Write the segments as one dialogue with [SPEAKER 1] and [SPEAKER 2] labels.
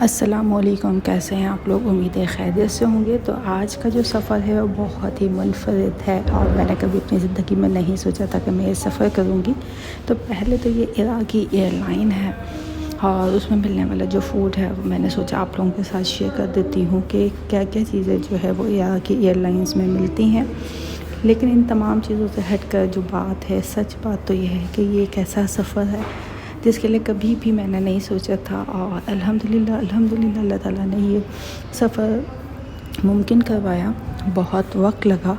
[SPEAKER 1] السلام علیکم، کیسے ہیں آپ لوگ؟ امید ہے خیریت سے ہوں گے۔ تو آج کا جو سفر ہے وہ بہت ہی منفرد ہے اور میں نے کبھی اپنی زندگی میں نہیں سوچا تھا کہ میں یہ سفر کروں گی۔ تو پہلے تو یہ عراقی ایئر لائن ہے اور اس میں ملنے والا جو فوڈ ہے وہ میں نے سوچا آپ لوگوں کے ساتھ شیئر کر دیتی ہوں کہ کیا کیا چیزیں جو ہے وہ عراقی ایئر لائنس میں ملتی ہیں۔ لیکن ان تمام چیزوں سے ہٹ کر جو بات ہے، سچ بات تو یہ ہے کہ یہ ایک ایسا سفر ہے جس کے لیے کبھی بھی میں نے نہیں سوچا تھا، اور الحمدللہ اللہ تعالیٰ نے یہ سفر ممکن کروایا۔ بہت وقت لگا،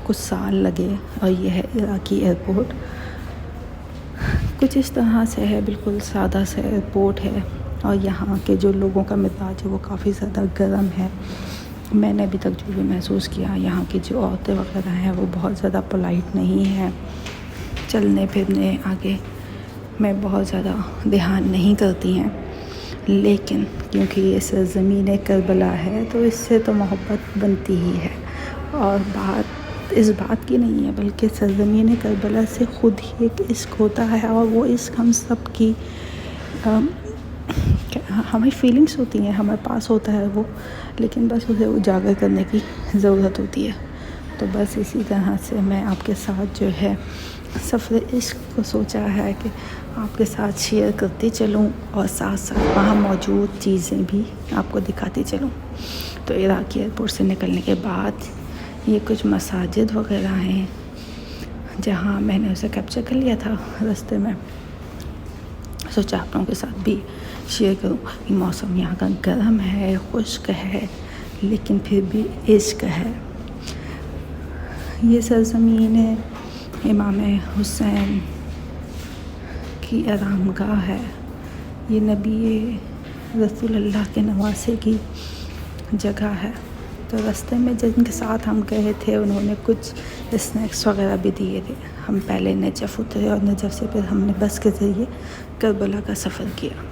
[SPEAKER 1] کچھ سال لگے، اور یہ ہے عراقی ایئرپورٹ۔ کچھ اس طرح سے ہے، بالکل سادہ سا ایئرپورٹ ہے، اور یہاں کے جو لوگوں کا مزاج ہے وہ کافی زیادہ گرم ہے۔ میں نے ابھی تک جو بھی محسوس کیا، یہاں کی جو عورتیں وغیرہ ہیں وہ بہت زیادہ پولائٹ نہیں ہیں، چلنے پھرنے آگے میں بہت زیادہ دھیان نہیں کرتی ہیں۔ لیکن کیونکہ یہ سرزمین کربلا ہے تو اس سے تو محبت بنتی ہی ہے، اور بات اس بات کی نہیں ہے بلکہ سرزمین کربلا سے خود ہی ایک عشق ہوتا ہے، اور وہ عشق ہم سب کی ہمیں فیلنگس ہوتی ہیں، ہمارے پاس ہوتا ہے وہ، لیکن بس اسے اجاگر کرنے کی ضرورت ہوتی ہے۔ تو بس اسی طرح سے میں آپ کے ساتھ جو ہے سفر عشق کو سوچا ہے کہ آپ کے ساتھ شیئر کرتی چلوں، اور ساتھ ساتھ وہاں موجود چیزیں بھی آپ کو دکھاتی چلوں۔ تو عراقی ایئرپورٹ سے نکلنے کے بعد یہ کچھ مساجد وغیرہ ہیں جہاں میں نے اسے کیپچر کر لیا تھا راستے میں، سوچا آپ لوگوں کے ساتھ بھی شیئر کروں۔ یہ موسم یہاں کا گرم ہے، خشک ہے، لیکن پھر بھی عشق ہے۔ یہ سرزمین امام حسین کی آرام گاہ ہے، یہ نبی رسول اللہ کے نواسے کی جگہ ہے۔ تو راستے میں جن کے ساتھ ہم گئے تھے انہوں نے کچھ اسنیکس وغیرہ بھی دیے تھے۔ ہم پہلے نجف اترے اور نجف سے پھر ہم نے بس کے ذریعے کربلا کا سفر کیا۔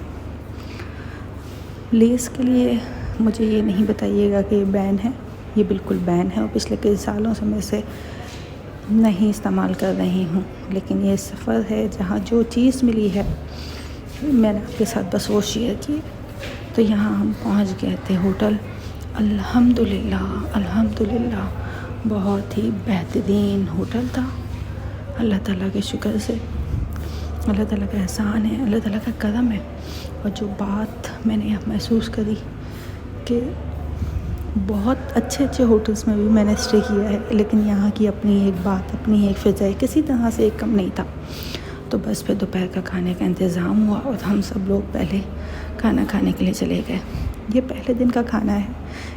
[SPEAKER 1] لیس کے لیے مجھے یہ نہیں بتائیے گا کہ یہ بین ہے، یہ بالکل بین ہے، اور پچھلے کئی سالوں سے میں اسے نہیں استعمال کر رہی ہوں۔ لیکن یہ سفر ہے جہاں جو چیز ملی ہے میں نے آپ کے ساتھ بس وہ شیئر کی۔ تو یہاں ہم پہنچ گئے تھے ہوٹل، الحمدللہ بہت ہی بہترین ہوٹل تھا۔ اللہ تعالیٰ کے شکر سے، اللہ تعالیٰ کا احسان ہے، اللہ تعالیٰ کا کرم ہے۔ اور جو بات میں نے یہاں محسوس کری کہ بہت اچھے ہوٹلس میں بھی میں نے اسٹے کیا ہے، لیکن یہاں کی اپنی ایک بات، اپنی ایک فضا کسی طرح سے ایک کم نہیں تھا۔ تو بس پھر دوپہر کا کھانے کا انتظام ہوا اور ہم سب لوگ پہلے کھانا کھانے کے لیے چلے گئے۔ یہ پہلے دن کا کھانا ہے،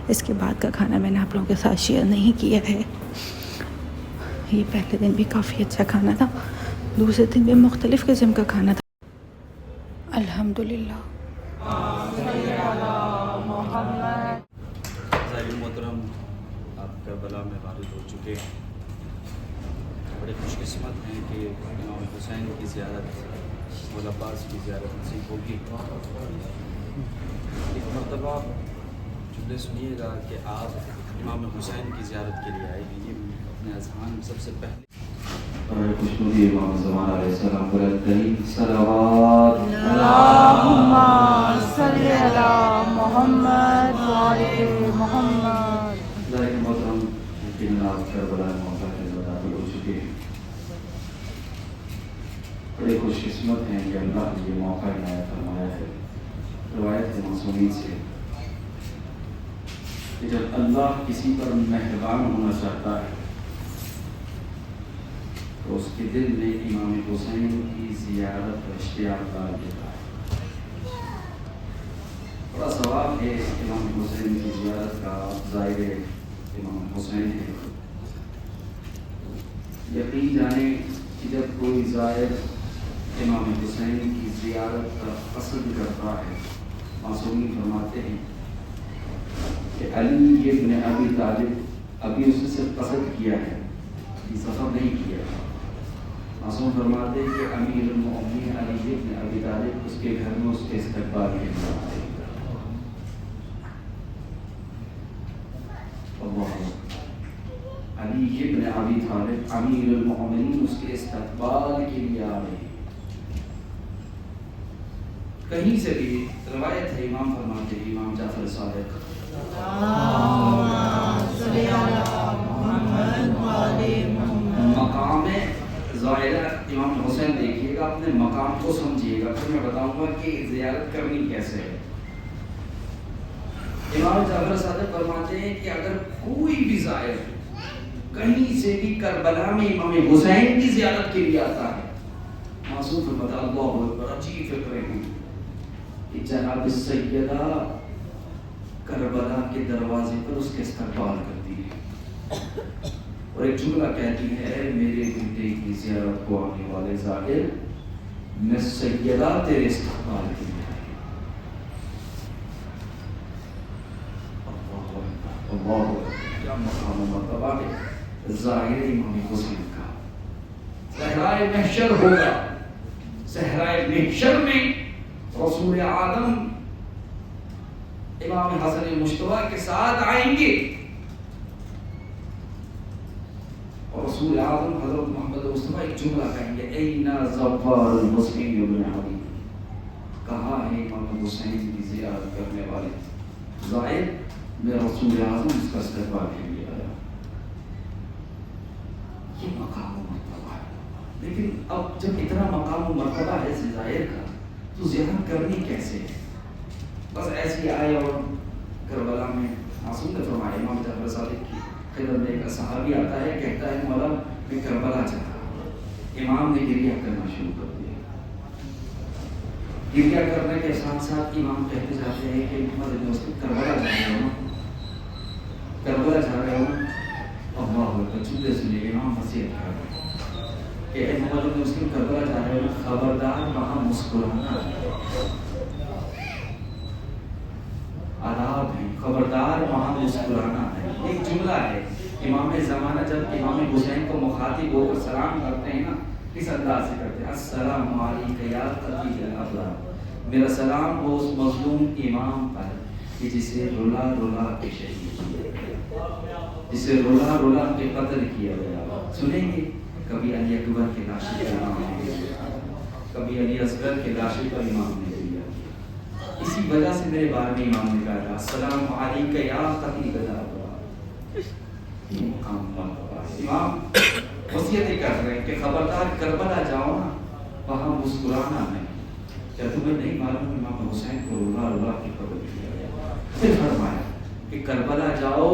[SPEAKER 1] اس کے بعد کا کھانا میں نے آپ لوگوں کے ساتھ شیئر نہیں کیا ہے۔ یہ پہلے دن بھی کافی اچھا کھانا تھا، دوسرے دن بھی مختلف قسم کا کھانا تھا۔ الحمدللہ۔
[SPEAKER 2] محترم، آپ کربلا میں وارد ہو چکے ہیں۔ بڑے خوش قسمت ہیں کہ امام حسین کی زیارت، مولا عباس کی زیارت نصیب ہوگی۔ ایک مرتبہ جملے سنیے گا کہ آپ امام حسین کی زیارت کے لیے آئے ہیں، یہ اپنے اذہان سب سے پہلے خوشنودی امام زمان علیہ السلام پر الکریم صلوات
[SPEAKER 1] اللہم صلی علی محمد وعلی محمد۔
[SPEAKER 2] اللہ کے محترم، یقیناً آپ کربلا موقع کے اندر داخل ہو چکے ہیں۔ بڑے خوش قسمت ہیں کہ اللہ نے یہ موقع عنایت فرمایا ہے۔ روایت ہے معصومین سے کہ جب اللہ کسی پر مہربان ہونا چاہتا ہے تو اس کے دل میں امام حسین کی زیارت و اشتیاق ڈال دیتا ہے۔ بڑا ثواب ہے امام حسین کی زیارت کا، ظاہر امام حسین ہے۔ یقین جانے کہ جب کوئی زائر امام حسین کی زیارت کا قصد کرتا ہے، معصومین فرماتے ہیں کہ علی ابن ابی طالب ابھی اس نے صرف قصد کیا ہے، سفر نہیں کیا۔ معصوم فرماتے ہیں کہ امیر المؤمنین علی ابن ابی طالب اس کے گھر میں اس کے استقبال کے لیے آتے ہیں۔ علی ابن ابی طالب امیر المؤمنین اس کے استقبال کے لیے آ رہے ہیں۔ कहीं से भी रवायत है, इमाम फरमाते हैं, इमाम जाफर सादिक मकाम ज़ाहिरा इमाम हुसैन देखिएगा, अपने मकाम को समझिएगा, फिर मैं बताऊंगा कि ज़ियारत करनी कैसे है। इमाम जाफर सादिक फरमाते हैं कि अगर कोई भी ज़ायर कहीं से भी करबला में इमाम हुसैन की ज़ियारत के लिए आता है, मासूम फरमाता अल्लाहु अकबर, अजीब फिक्र है कि जनाब सैयदा करबला के दरवाजे पर उसके इस्तकबाल करती है और एक जुमला कहती है, मेरे बेटे की ज़ियारत को आने वाले ज़ाहिर, मैं सैयदा तेरे इस्तकबाल के लिए आई। अल्लाह क्या मकाम मर्तबा है ज़ाहिर इमाम हुसैन का। सहराए महशर होगा, सहराए महशर में रसूल आदम इमाम हसन मुश्तबा के साथ आएंगे और रसूल आदम हज़रत मोहम्मद मुस्तफा एक जुमला कहेंगे, ऐना ज़फ़ार हुसैन इब्न अली, कहाँ है इमाम हुसैन की ज़ियारत करने वाले ज़ाहिर, मैं रसूल आज़म इसका इस्तकबाल के लिए आया। ये मकाम मर्तबा है। लेकिन अब जब इतना मकाम मर्तबा है ज़ाहिर का, तो ज़ियारत करनी कैसे है? बस ऐसे ही आए और करबला में मासूम ने फरमाया, इमाम जाफर सादिक की खिदमत में एक सहाबी आता है, कहता है मौला मैं करबला जा रहा हूँ। इमाम ने गिरिया करना शुरू कर दिया। गिरिया करने के साथ साथ इमाम कहते जाते हैं कि मोहम्मद मुस्लिम करबला जा रहे हो ना, करबला जा रहे हो ना। अल्लाह अकबर, चुपे सुनिए, इमाम नसीहत कर रहे हैं कि मोहम्मद मुस्लिम करबला जा रहे हो, खबरदार वहाँ मुस्कुराना आदाब है, खबरदार वहाँ मुस्कुराना है। एक जुमला है, इमाम ज़माना जब इमाम हुसैन को मुखातिब होकर सलाम करते हैं ना, किस अंदाज से करते हैं, अस्सलामु अलैका या क़तील अबरार, मेरा सलाम हो उस मज़लूम इमाम पर कि जिसे रुला रुला के शहीद किया गया, जिसे रुला रुला के कत्ल किया गया। सुनेंगे कभी अली अकबर के लाश पर इमाम ने दिया, कभी अली असगर के लाश पर इमाम ने दिया। इसी वजह से मेरे बारे में इमाम ने कहा, अस्सलामु अलैका या क़तील अबरार। इमाम वसीयतें कर रहे हैं कि खबरदार करबला जाओ ना, वहाँ मुस्कुराना नहीं। क्या तुम्हें नहीं मालूम इमाम हुसैन को रुला रुला के कत्ल किया गया? फिर फरमाया कि करबला जाओ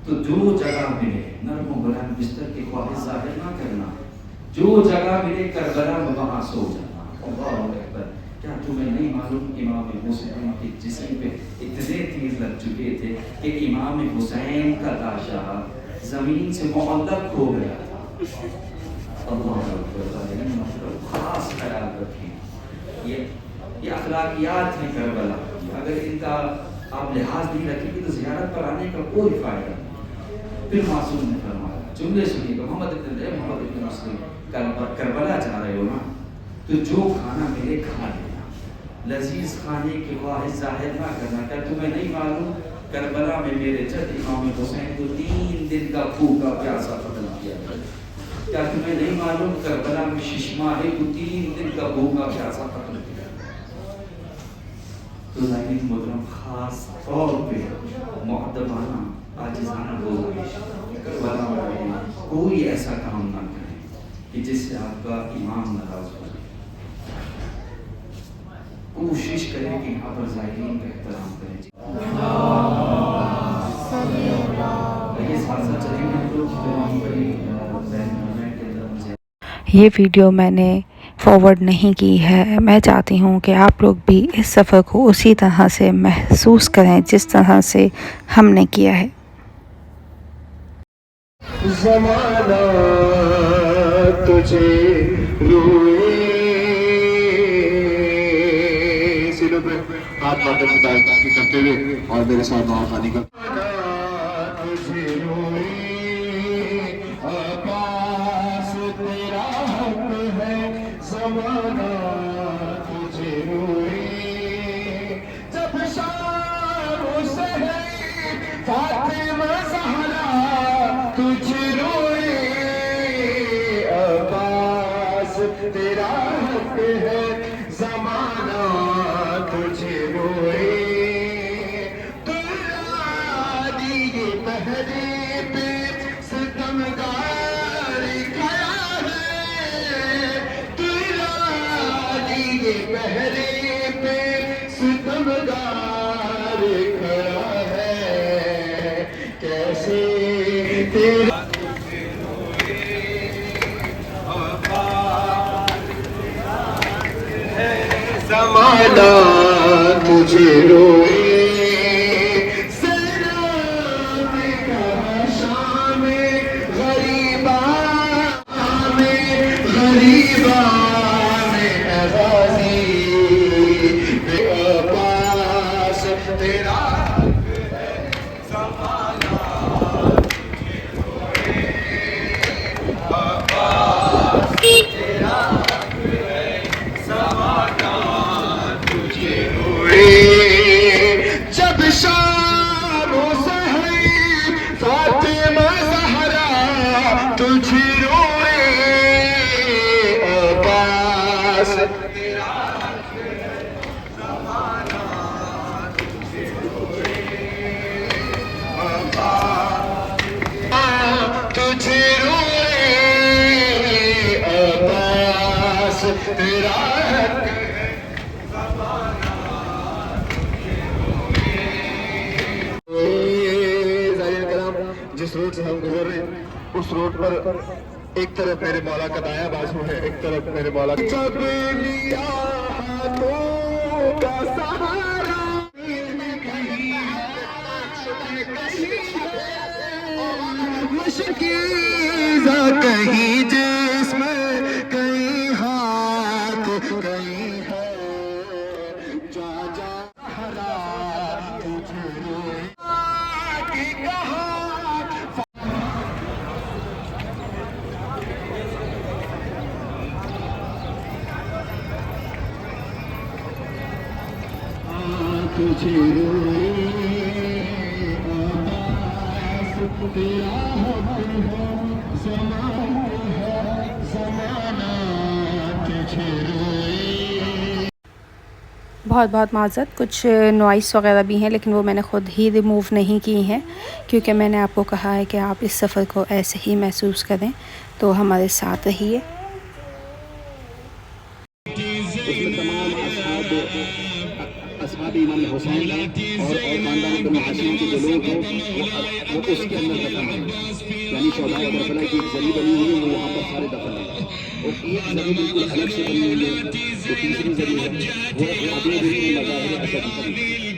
[SPEAKER 2] तो जो जगह मिले, नरम बुलंद बिस्तर की ख्वाहिश जाहिर ना करना, जो जगह मिले करबला में वहाँ सो जाना। अल्लाह अकबर, क्या तुम्हें नहीं मालूम इमाम हुसैन के जिस्म पे इतने तीर लग चुके थे कि इमाम हुसैन का लाशा जमीन से मुअल्लक हो गया था। अल्लाह अकबर, मतलब खास ख्याल रखें, ये अखलाकियात हैं करबला की। अगर इनका आप लिहाज नहीं रखेंगे तो ज़ियारत पर आने का कोई फ़ायदा नहीं। फिर मासूम ने फरमाया, जुमले सुनिएगा, मोहम्मद इब्न मुस्लिम करबला जा रहे हो ना, तो जो खाना मिले खा लेना, लजीज खाने की ख्वाहिश जाहिर ना करना। क्या तुम्हें नहीं मालूम करबला में मेरे जद इमाम हुसैन को 3 दिन का भूखा प्यासा कत्ल किया गया? क्या तुम्हें नहीं मालूम करबला में शिशमाही को 3 दिन का भूखा प्यासा कत्ल किया? तो ज़ाहिर मोहतरम, खास तौर पे मुअद्दबाना आजिज़ाना गुज़ारिश, करबला में कोई ऐसा काम ना करें कि जिससे आपका इमाम नाराज़ हो जाए। कोशिश करें कि यहाँ पर ज़ाहिरीन का एहतराम करें। ये साथ साथ चलेंगे हम लोग,
[SPEAKER 1] ये वीडियो मैंने फॉरवर्ड नहीं की है। मैं चाहती हूँ कि आप लोग भी इस सफ़र को उसी तरह से महसूस करें जिस तरह से हमने किया है।
[SPEAKER 3] ज़माना तुझे रोए, सीनों पे हाथ मारते करते हुए और मेरे साथ दुआ खानी का। तुझे रोए, आकाश तेरा हक है, ज़माना तुझे रोए, जब शाम हुसैन फातिमा ज़हरा तुझे रोए, आकाश तेरा हक है, पहरे पे सितमगार खड़ा है, कैसे तेरा ज़माना तुझे रोए, सैराब का शाम गरीबा में नवाज़ी पास तेरा जब शाम सहरी फातिमा ज़हरा तुझे रोए अब्बास तुझे रोए अब्बास तेरा जिस रोड से हम गुजर रहे हैं उस रोड पर एक तरफ मेरे मौला का दाया बाजू है, एक तरफ मेरे मौला जब लिया हाथों का सहारा मुश्किल कहीं जिस्म कहीं हाथ कहीं है जा जा हरा तुझे रोए की कहा तुझे रोए आवाज़ तेरा हक है ज़माना तुझे रोए।
[SPEAKER 1] बहुत बहुत माज़रत, कुछ नॉइस वगैरह भी हैं लेकिन वो मैंने ख़ुद ही रिमूव नहीं की हैं क्योंकि मैंने आपको कहा है कि आप इस सफ़र को ऐसे ही महसूस करें, तो हमारे साथ रहिए।
[SPEAKER 4] असहाब इमाम हुसैन और खानदान बनी हाशिम के जो लोग हैं वो उसके अंदर दफन है, यानी शोहदाए करबला की एक जरी बनी हुई है, वो वहाँ पर सारे दफन है। और एक जरी बिल्कुल अलग से बनी हुई है, जो तीसरी जरी है वो अपने दिल में मज़ाहिर असद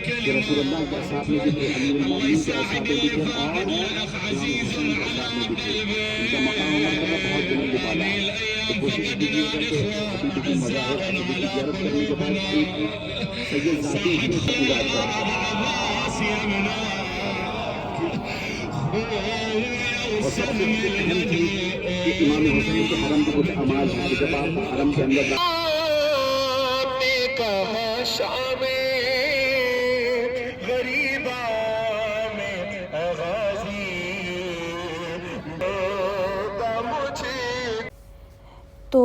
[SPEAKER 4] कि रसूलुल्लाह के असहाब में भी थे, अमीरुल मोमिनीन के असहाब में भी थे और इमाम हुसैन के असहाब में भी थे। उनका मकाम मर्तबा बहुत बुलंद वाला है, तो कोशिश कीजिएगा कि अभी भी मज़ाहिर असद की ज़ियारत करने के बाद एक सैयद ज़ाती की गुज़ार करें। और सबसे अहम चीज़ कि इमाम हुसैन के हरम के कुछ अमाल हैं कि जब आप हरम के अंदर
[SPEAKER 3] आपने कहा शामे गरीबा में आगाज़ी होगा मुझे।
[SPEAKER 1] तो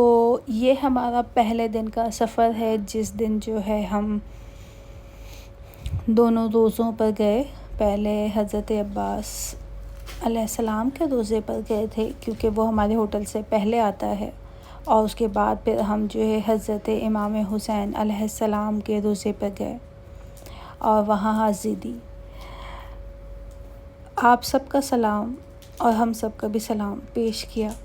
[SPEAKER 1] ये हमारा पहले दिन का सफ़र है, जिस दिन जो है हम दोनों रोज़ों पर गए। पहले हज़रत अब्बास अलैहिस्सलाम के रोज़े पर गए थे क्योंकि वो हमारे होटल से पहले आता है, और उसके बाद फिर हम जो है हज़रत इमाम हुसैन अलैहिस्सलाम के रोज़े पर गए और वहाँ हाज़िरी दी। आप सबका सलाम और हम सबका भी सलाम पेश किया।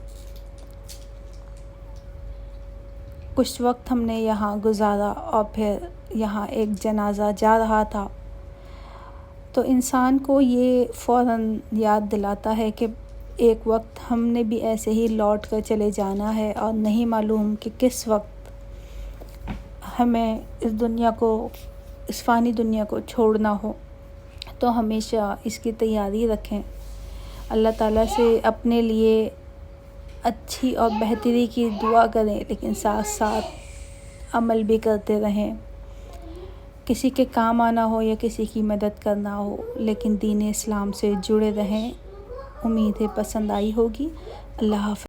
[SPEAKER 1] कुछ वक्त हमने यहाँ गुजारा और फिर यहाँ एक जनाज़ा जा रहा था, तो इंसान को ये फ़ौरन याद दिलाता है कि एक वक्त हमने भी ऐसे ही लौट कर चले जाना है और नहीं मालूम कि किस वक्त हमें इस दुनिया को, इस फ़ानी दुनिया को छोड़ना हो। तो हमेशा इसकी तैयारी रखें, अल्लाह ताला से अपने लिए अच्छी और बेहतरी की दुआ करें, लेकिन साथ साथ अमल भी करते रहें। किसी के काम आना हो या किसी की मदद करना हो, लेकिन दीन इस्लाम से जुड़े रहें। उम्मीद है पसंद आई होगी। अल्लाह हाफ़िज़।